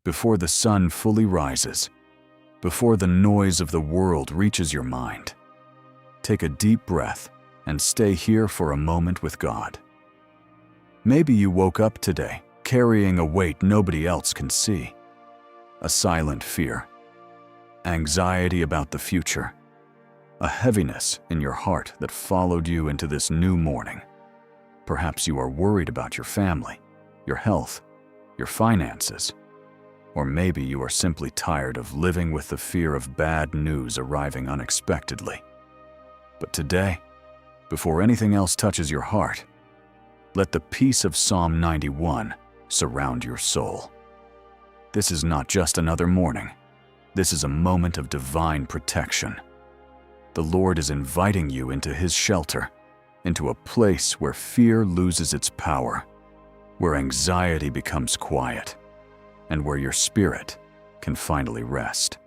before the sun fully rises, before the noise of the world reaches your mind. Take a deep breath and stay here for a moment with God. Maybe you woke up today carrying a weight nobody else can see, a silent fear, anxiety about the future, a heaviness in your heart that followed you into this new morning. Perhaps you are worried about your family, your health, your finances, or maybe you are simply tired of living with the fear of bad news arriving unexpectedly. But today, before anything else touches your heart, let the peace of Psalm 91 surround your soul. This is not just another morning. This is a moment of divine protection. The Lord is inviting you into His shelter, into a place where fear loses its power, where anxiety becomes quiet, and where your spirit can finally rest.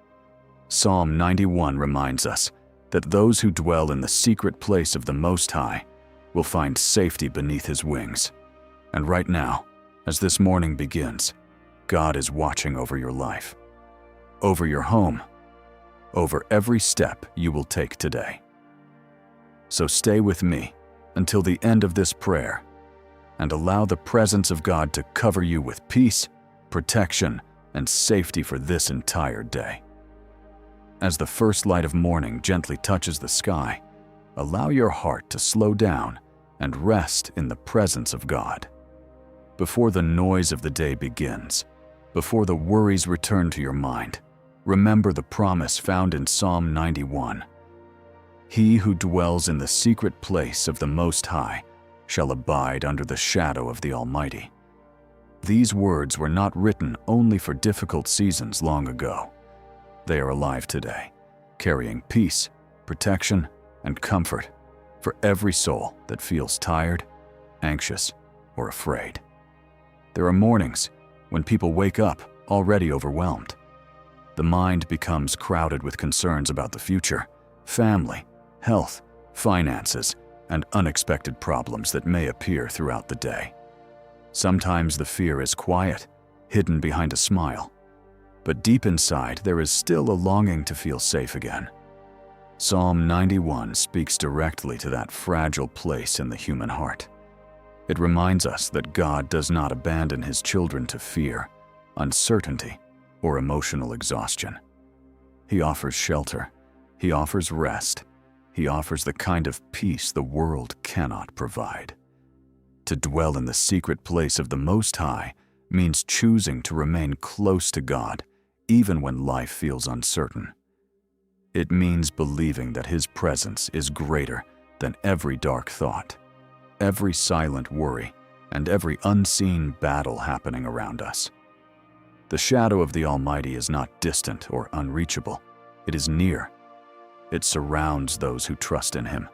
Psalm 91 reminds us that those who dwell in the secret place of the Most High will find safety beneath His wings. And right now, as this morning begins, God is watching over your life, over your home, over every step you will take today. So stay with me until the end of this prayer and allow the presence of God to cover you with peace, protection, and safety for this entire day. As the first light of morning gently touches the sky, allow your heart to slow down and rest in the presence of God. Before the noise of the day begins, before the worries return to your mind, remember the promise found in Psalm 91. He who dwells in the secret place of the Most High shall abide under the shadow of the Almighty. These words were not written only for difficult seasons long ago. They are alive today, carrying peace, protection, and comfort for every soul that feels tired, anxious, or afraid. There are mornings when people wake up already overwhelmed. The mind becomes crowded with concerns about the future, family, health, finances, and unexpected problems that may appear throughout the day. Sometimes the fear is quiet, hidden behind a smile, but deep inside there is still a longing to feel safe again. Psalm 91 speaks directly to that fragile place in the human heart. It reminds us that God does not abandon His children to fear, uncertainty, or emotional exhaustion. He offers shelter, He offers rest, He offers the kind of peace the world cannot provide. To dwell in the secret place of the Most High means choosing to remain close to God even when life feels uncertain. It means believing that His presence is greater than every dark thought, every silent worry, and every unseen battle happening around us. The shadow of the Almighty is not distant or unreachable. It is near. It surrounds those who trust in Him.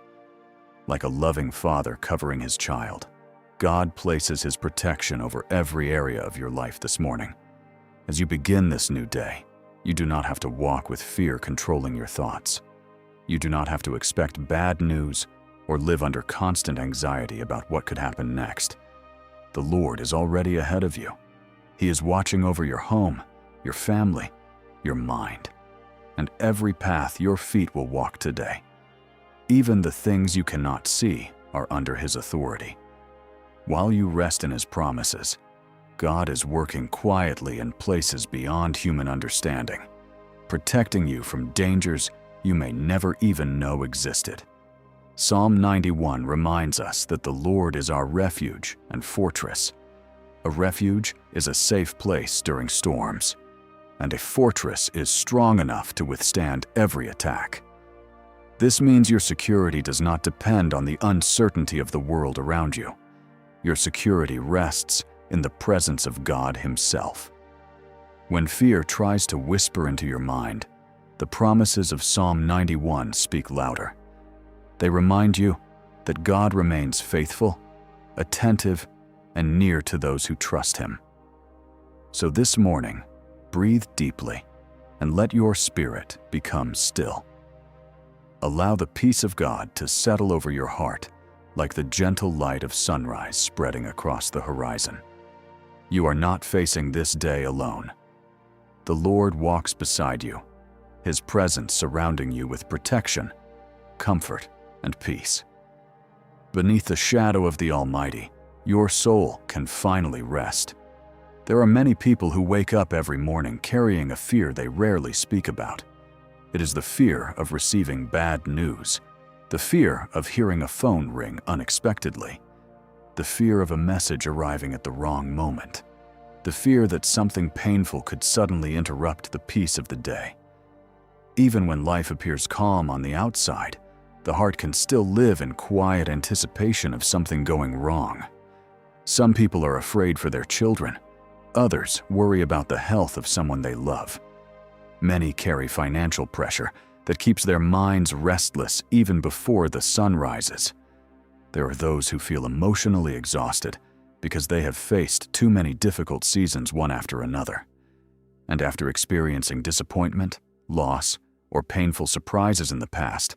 Like a loving father covering his child, God places His protection over every area of your life this morning. As you begin this new day, you do not have to walk with fear controlling your thoughts. You do not have to expect bad news or live under constant anxiety about what could happen next. The Lord is already ahead of you. He is watching over your home, your family, your mind, and every path your feet will walk today. Even the things you cannot see are under His authority. While you rest in His promises, God is working quietly in places beyond human understanding, protecting you from dangers you may never even know existed. Psalm 91 reminds us that the Lord is our refuge and fortress. A refuge is a safe place during storms, and a fortress is strong enough to withstand every attack. This means your security does not depend on the uncertainty of the world around you. Your security rests in the presence of God Himself. When fear tries to whisper into your mind, the promises of Psalm 91 speak louder. They remind you that God remains faithful, attentive, and near to those who trust Him. So this morning, breathe deeply and let your spirit become still. Allow the peace of God to settle over your heart like the gentle light of sunrise spreading across the horizon. You are not facing this day alone. The Lord walks beside you, His presence surrounding you with protection, comfort, and peace. Beneath the shadow of the Almighty, your soul can finally rest. There are many people who wake up every morning carrying a fear they rarely speak about. It is the fear of receiving bad news, the fear of hearing a phone ring unexpectedly, the fear of a message arriving at the wrong moment, the fear that something painful could suddenly interrupt the peace of the day. Even when life appears calm on the outside, the heart can still live in quiet anticipation of something going wrong. Some people are afraid for their children. Others worry about the health of someone they love. Many carry financial pressure that keeps their minds restless even before the sun rises. There are those who feel emotionally exhausted because they have faced too many difficult seasons one after another. And after experiencing disappointment, loss, or painful surprises in the past,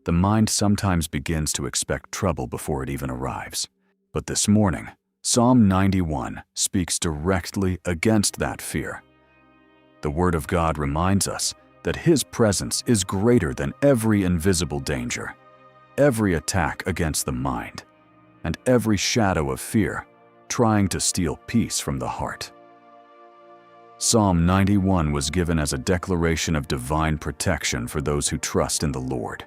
the mind sometimes begins to expect trouble before it even arrives. But this morning, Psalm 91 speaks directly against that fear. The Word of God reminds us that His presence is greater than every invisible danger, every attack against the mind, and every shadow of fear trying to steal peace from the heart. Psalm 91 was given as a declaration of divine protection for those who trust in the Lord.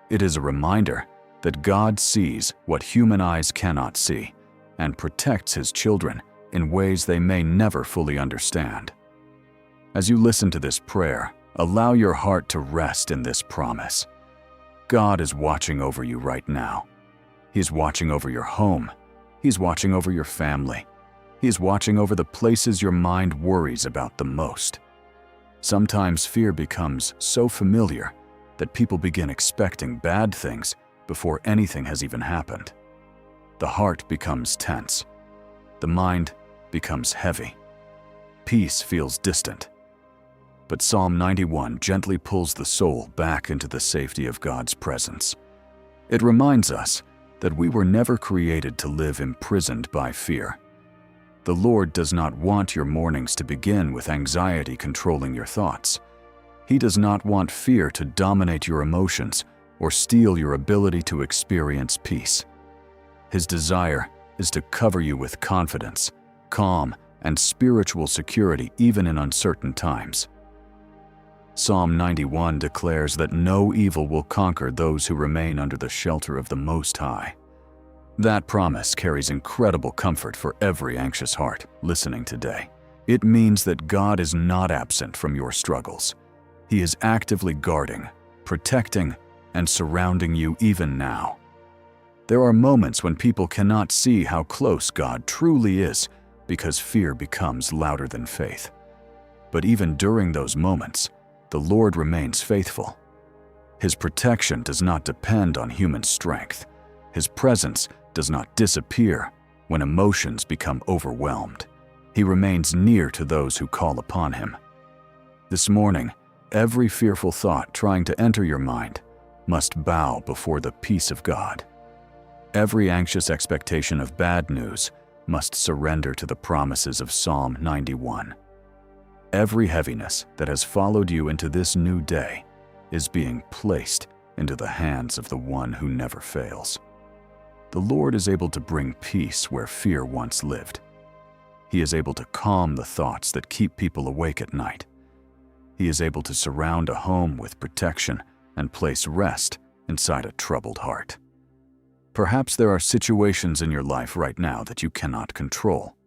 It is a reminder that God sees what human eyes cannot see and protects His children in ways they may never fully understand. As you listen to this prayer, allow your heart to rest in this promise. God is watching over you right now. He's watching over your home. He's watching over your family. He's watching over the places your mind worries about the most. Sometimes fear becomes so familiar that people begin expecting bad things before anything has even happened. The heart becomes tense. The mind becomes heavy. Peace feels distant. But Psalm 91 gently pulls the soul back into the safety of God's presence. It reminds us that we were never created to live imprisoned by fear. The Lord does not want your mornings to begin with anxiety controlling your thoughts. He does not want fear to dominate your emotions or steal your ability to experience peace. His desire is to cover you with confidence, calm, and spiritual security even in uncertain times. Psalm 91 declares that no evil will conquer those who remain under the shelter of the Most High. That promise carries incredible comfort for every anxious heart listening today. It means that God is not absent from your struggles. He is actively guarding, protecting, and surrounding you even now. There are moments when people cannot see how close God truly is because fear becomes louder than faith. But even during those moments, the Lord remains faithful. His protection does not depend on human strength. His presence does not disappear when emotions become overwhelmed. He remains near to those who call upon Him. This morning, every fearful thought trying to enter your mind must bow before the peace of God. Every anxious expectation of bad news must surrender to the promises of Psalm 91. Every heaviness that has followed you into this new day is being placed into the hands of the one who never fails. The Lord is able to bring peace where fear once lived. He is able to calm the thoughts that keep people awake at night. He is able to surround a home with protection and place rest inside a troubled heart. Perhaps there are situations in your life right now that you cannot control.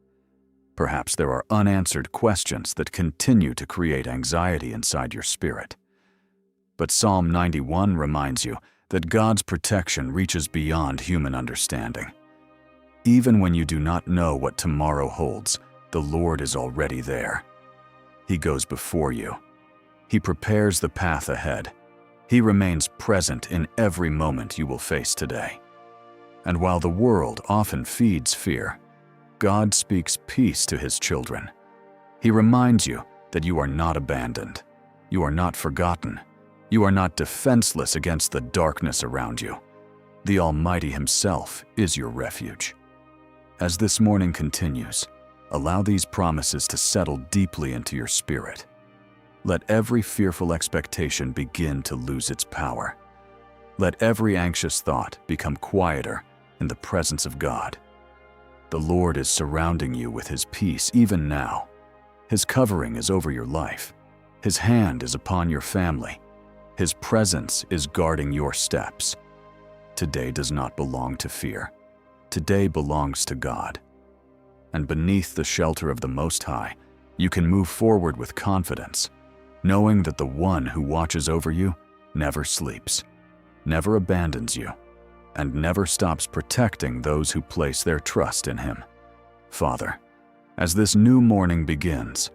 Perhaps there are unanswered questions that continue to create anxiety inside your spirit. But Psalm 91 reminds you that God's protection reaches beyond human understanding. Even when you do not know what tomorrow holds, the Lord is already there. He goes before you. He prepares the path ahead. He remains present in every moment you will face today. And while the world often feeds fear, God speaks peace to His children. He reminds you that you are not abandoned. You are not forgotten. You are not defenseless against the darkness around you. The Almighty Himself is your refuge. As this morning continues, allow these promises to settle deeply into your spirit. Let every fearful expectation begin to lose its power. Let every anxious thought become quieter in the presence of God. The Lord is surrounding you with His peace even now. His covering is over your life. His hand is upon your family. His presence is guarding your steps. Today does not belong to fear. Today belongs to God. And beneath the shelter of the Most High, you can move forward with confidence, knowing that the One who watches over you never sleeps, never abandons you, and never stops protecting those who place their trust in Him. Father, as this new morning begins,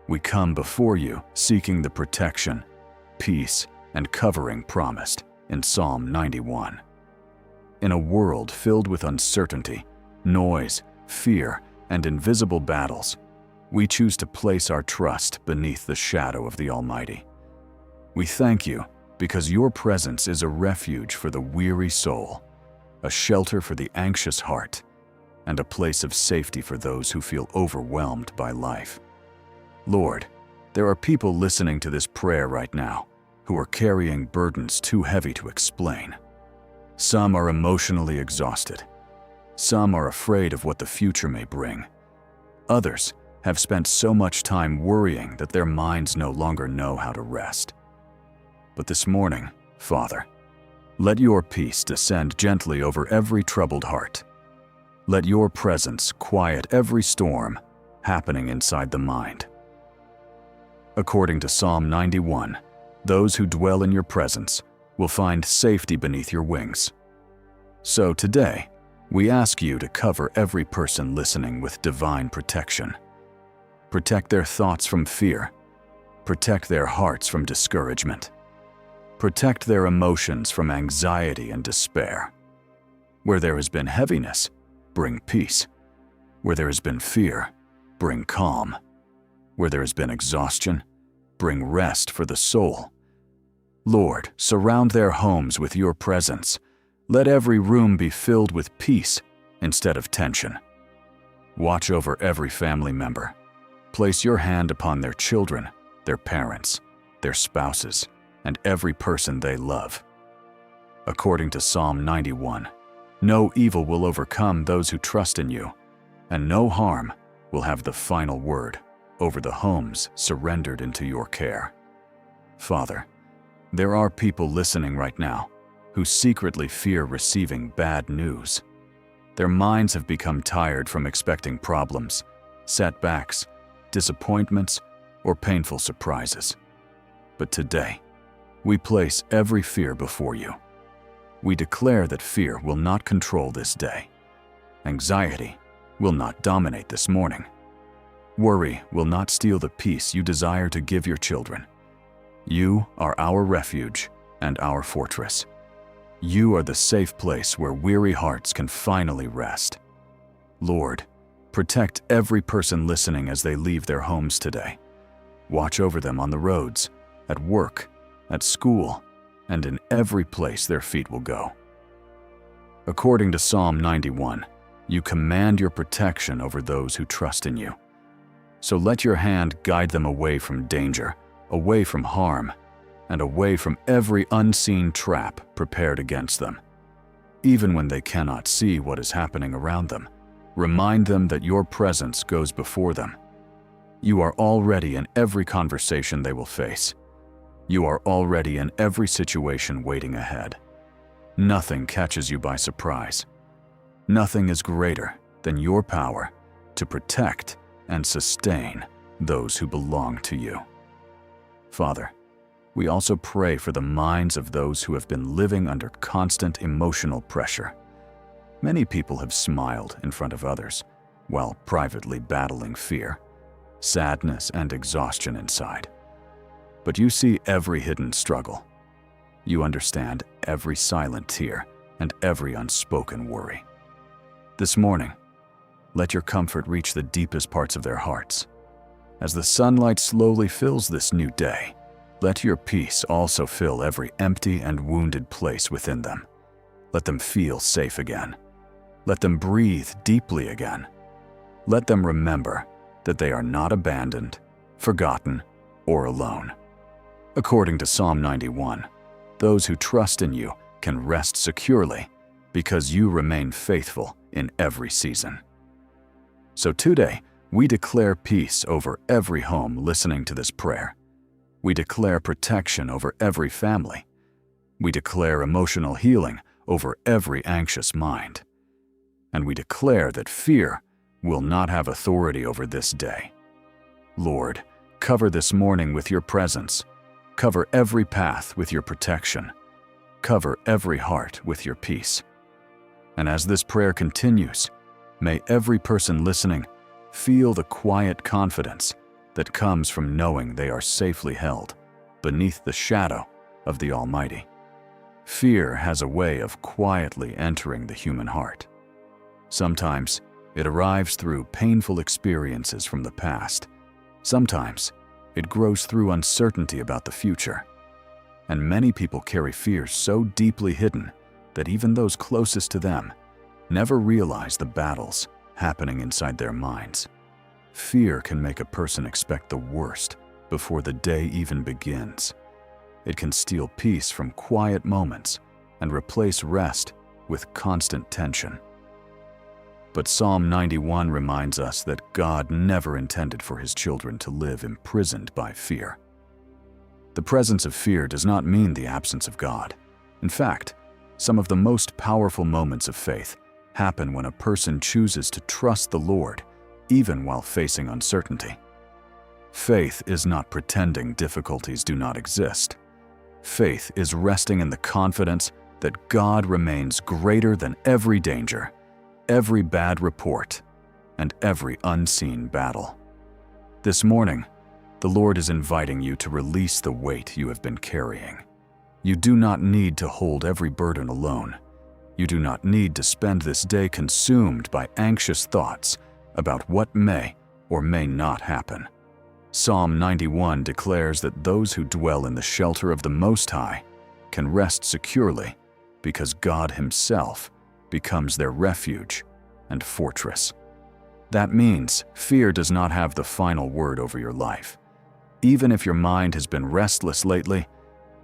we come before you seeking the protection, peace, and covering promised in Psalm 91. In a world filled with uncertainty, noise, fear, and invisible battles, we choose to place our trust beneath the shadow of the Almighty. We thank you because your presence is a refuge for the weary soul, a shelter for the anxious heart, and a place of safety for those who feel overwhelmed by life. Lord, there are people listening to this prayer right now who are carrying burdens too heavy to explain. Some are emotionally exhausted. Some are afraid of what the future may bring. Others have spent so much time worrying that their minds no longer know how to rest. But this morning, Father, let your peace descend gently over every troubled heart. Let your presence quiet every storm happening inside the mind. According to Psalm 91, those who dwell in your presence will find safety beneath your wings. So today, we ask you to cover every person listening with divine protection. Protect their thoughts from fear. Protect their hearts from discouragement. Protect their emotions from anxiety and despair. Where there has been heaviness, bring peace. Where there has been fear, bring calm. Where there has been exhaustion, bring rest for the soul. Lord, surround their homes with your presence. Let every room be filled with peace instead of tension. Watch over every family member. Place your hand upon their children, their parents, their spouses, and every person they love. According to Psalm 91, no evil will overcome those who trust in you, and no harm will have the final word over the homes surrendered into your care. Father, there are people listening right now who secretly fear receiving bad news. Their minds have become tired from expecting problems, setbacks, disappointments, or painful surprises. But today, we place every fear before you. We declare that fear will not control this day. Anxiety will not dominate this morning. Worry will not steal the peace you desire to give your children. You are our refuge and our fortress. You are the safe place where weary hearts can finally rest. Lord, protect every person listening as they leave their homes today. Watch over them on the roads, at work, at school, and in every place their feet will go. According to Psalm 91, you command your protection over those who trust in you. So let your hand guide them away from danger, away from harm, and away from every unseen trap prepared against them. Even when they cannot see what is happening around them, remind them that your presence goes before them. You are already in every conversation they will face. You are already in every situation waiting ahead. Nothing catches you by surprise. Nothing is greater than your power to protect and sustain those who belong to you. Father, we also pray for the minds of those who have been living under constant emotional pressure. Many people have smiled in front of others while privately battling fear, sadness, and exhaustion inside. But you see every hidden struggle. You understand every silent tear and every unspoken worry. This morning, let your comfort reach the deepest parts of their hearts. As the sunlight slowly fills this new day, let your peace also fill every empty and wounded place within them. Let them feel safe again. Let them breathe deeply again. Let them remember that they are not abandoned, forgotten, or alone. According to Psalm 91, those who trust in you can rest securely because you remain faithful in every season. So today, we declare peace over every home listening to this prayer. We declare protection over every family. We declare emotional healing over every anxious mind. And we declare that fear will not have authority over this day. Lord, cover this morning with your presence. Cover every path with your protection. Cover every heart with your peace. And as this prayer continues, may every person listening feel the quiet confidence that comes from knowing they are safely held beneath the shadow of the Almighty. Fear has a way of quietly entering the human heart. Sometimes it arrives through painful experiences from the past. Sometimes it grows through uncertainty about the future. And many people carry fears so deeply hidden that even those closest to them never realize the battles happening inside their minds. Fear can make a person expect the worst before the day even begins. It can steal peace from quiet moments and replace rest with constant tension. But Psalm 91 reminds us that God never intended for his children to live imprisoned by fear. The presence of fear does not mean the absence of God. In fact, some of the most powerful moments of faith happen when a person chooses to trust the Lord even while facing uncertainty. Faith is not pretending difficulties do not exist. Faith is resting in the confidence that God remains greater than every danger, every bad report, and every unseen battle. This morning, the Lord is inviting you to release the weight you have been carrying. You do not need to hold every burden alone. You do not need to spend this day consumed by anxious thoughts about what may or may not happen. Psalm 91 declares that those who dwell in the shelter of the Most High can rest securely because God Himself becomes their refuge and fortress. That means fear does not have the final word over your life. Even if your mind has been restless lately,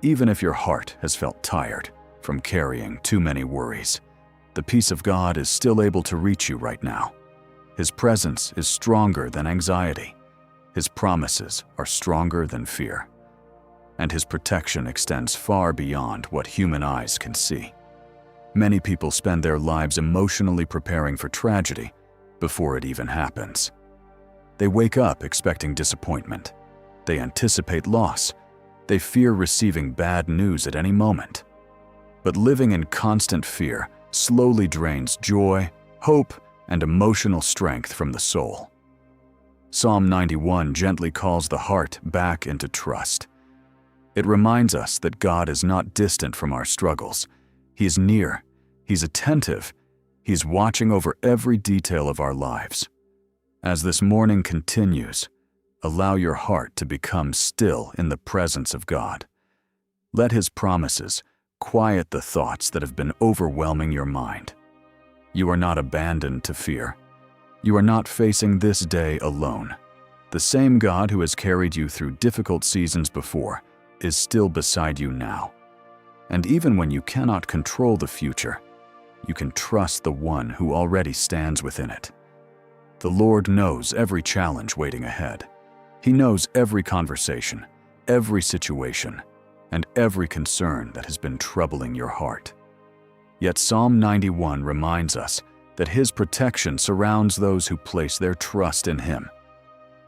even if your heart has felt tired from carrying too many worries, the peace of God is still able to reach you right now. His presence is stronger than anxiety. His promises are stronger than fear. And His protection extends far beyond what human eyes can see. Many people spend their lives emotionally preparing for tragedy before it even happens. They wake up expecting disappointment. They anticipate loss. They fear receiving bad news at any moment. But living in constant fear slowly drains joy, hope, and emotional strength from the soul. Psalm 91 gently calls the heart back into trust. It reminds us that God is not distant from our struggles. He is near. He's attentive. He's watching over every detail of our lives. As this morning continues, allow your heart to become still in the presence of God. Let His promises quiet the thoughts that have been overwhelming your mind. You are not abandoned to fear. You are not facing this day alone. The same God who has carried you through difficult seasons before is still beside you now. And even when you cannot control the future, you can trust the one who already stands within it. The Lord knows every challenge waiting ahead. He knows every conversation, every situation, and every concern that has been troubling your heart. Yet Psalm 91 reminds us that His protection surrounds those who place their trust in Him.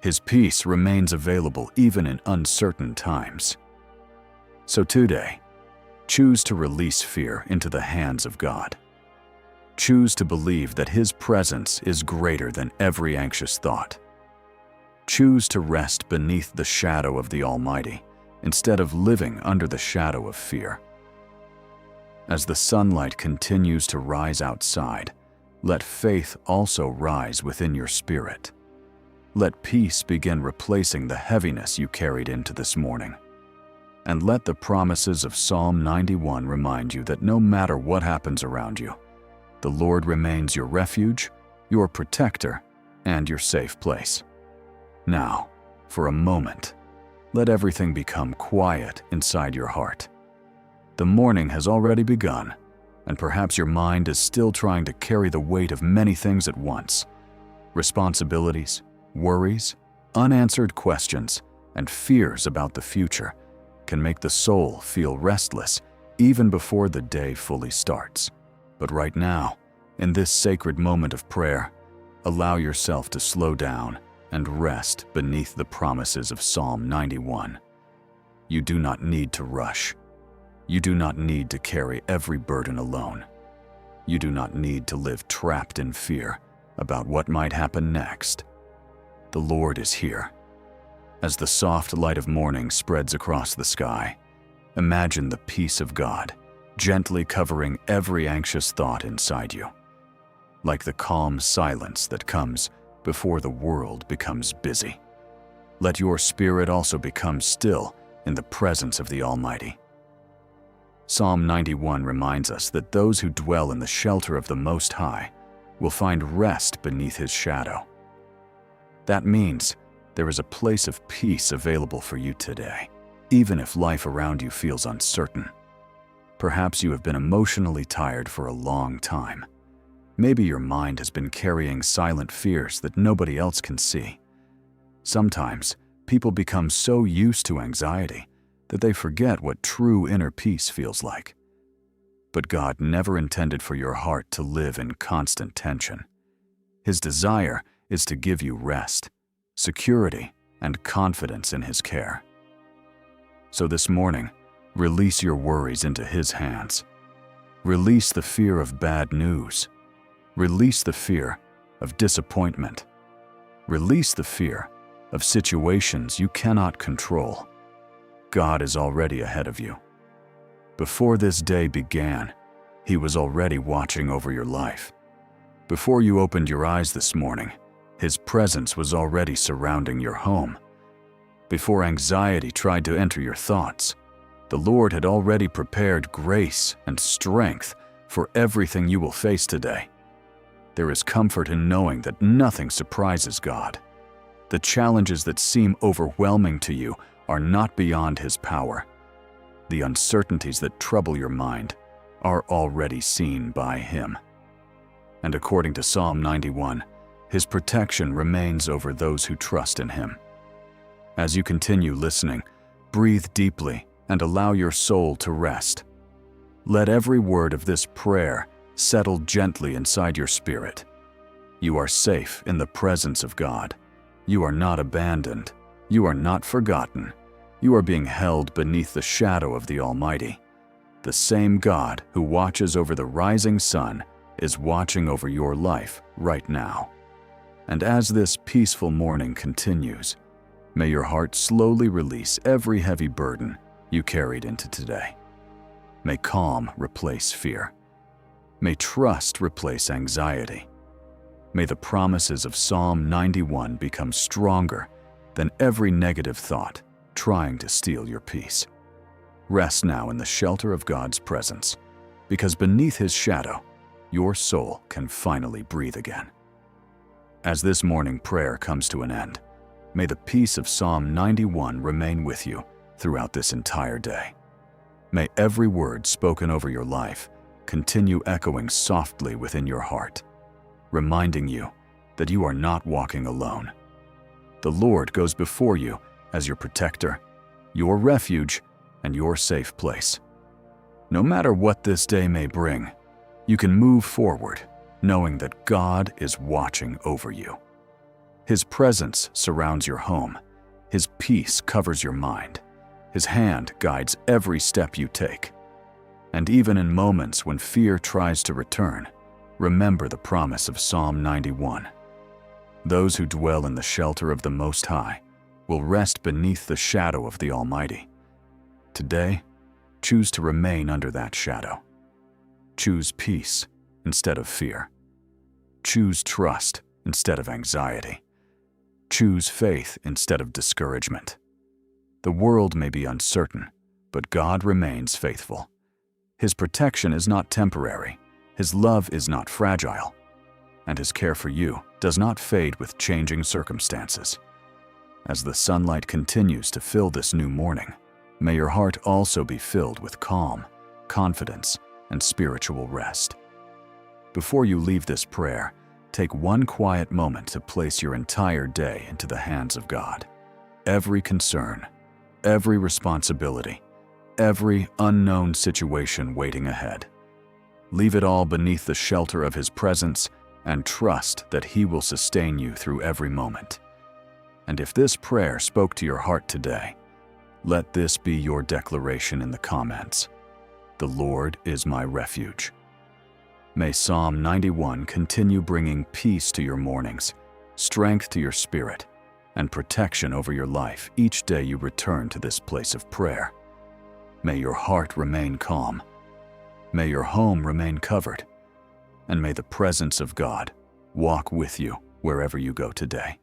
His peace remains available even in uncertain times. So today, choose to release fear into the hands of God. Choose to believe that His presence is greater than every anxious thought. Choose to rest beneath the shadow of the Almighty instead of living under the shadow of fear. As the sunlight continues to rise outside, let faith also rise within your spirit. Let peace begin replacing the heaviness you carried into this morning. And let the promises of Psalm 91 remind you that no matter what happens around you, the Lord remains your refuge, your protector, and your safe place. Now, for a moment, Let everything become quiet inside your heart. The morning has already begun, and perhaps your mind is still trying to carry the weight of many things at once. Responsibilities, worries, unanswered questions, and fears about the future can make the soul feel restless even before the day fully starts. But right now, in this sacred moment of prayer, allow yourself to slow down and rest beneath the promises of Psalm 91. You do not need to rush. You do not need to carry every burden alone. You do not need to live trapped in fear about what might happen next. The Lord is here. As the soft light of morning spreads across the sky, imagine the peace of God gently covering every anxious thought inside you, like the calm silence that comes before the world becomes busy. Let your spirit also become still in the presence of the Almighty. Psalm 91 reminds us that those who dwell in the shelter of the Most High will find rest beneath His shadow. That means there is a place of peace available for you today, even if life around you feels uncertain. Perhaps you have been emotionally tired for a long time. Maybe your mind has been carrying silent fears that nobody else can see. Sometimes, people become so used to anxiety that they forget what true inner peace feels like. But God never intended for your heart to live in constant tension. His desire is to give you rest, security, and confidence in His care. So this morning, release your worries into His hands. Release the fear of bad news. Release the fear of disappointment. Release the fear of situations you cannot control. God is already ahead of you. Before this day began, He was already watching over your life. Before you opened your eyes this morning, His presence was already surrounding your home. Before anxiety tried to enter your thoughts, the Lord had already prepared grace and strength for everything you will face today. There is comfort in knowing that nothing surprises God. The challenges that seem overwhelming to you are not beyond His power. The uncertainties that trouble your mind are already seen by Him. And according to Psalm 91, His protection remains over those who trust in Him. As you continue listening, breathe deeply and allow your soul to rest. Let every word of this prayer settle gently inside your spirit. You are safe in the presence of God. You are not abandoned. You are not forgotten. You are being held beneath the shadow of the Almighty. The same God who watches over the rising sun is watching over your life right now. And as this peaceful morning continues, may your heart slowly release every heavy burden you carried into today. May calm replace fear. May trust replace anxiety. May the promises of Psalm 91 become stronger than every negative thought trying to steal your peace. Rest now in the shelter of God's presence, because beneath His shadow, your soul can finally breathe again. As this morning prayer comes to an end, may the peace of Psalm 91 remain with you throughout this entire day. May every word spoken over your life continue echoing softly within your heart, reminding you that you are not walking alone. The Lord goes before you as your protector, your refuge, and your safe place. No matter what this day may bring, you can move forward knowing that God is watching over you. His presence surrounds your home. His peace covers your mind. His hand guides every step you take. And even in moments when fear tries to return, remember the promise of Psalm 91. Those who dwell in the shelter of the Most High will rest beneath the shadow of the Almighty. Today, choose to remain under that shadow. Choose peace instead of fear. Choose trust instead of anxiety. Choose faith instead of discouragement. The world may be uncertain, but God remains faithful. His protection is not temporary. His love is not fragile. And His care for you does not fade with changing circumstances. As the sunlight continues to fill this new morning, may your heart also be filled with calm, confidence, and spiritual rest. Before you leave this prayer, take one quiet moment to place your entire day into the hands of God. Every concern, every responsibility, every unknown situation waiting ahead. Leave it all beneath the shelter of His presence and trust that He will sustain you through every moment. And if this prayer spoke to your heart today, let this be your declaration in the comments. The Lord is my refuge. May Psalm 91 continue bringing peace to your mornings, strength to your spirit, and protection over your life each day you return to this place of prayer. May your heart remain calm. May your home remain covered. And may the presence of God walk with you wherever you go today.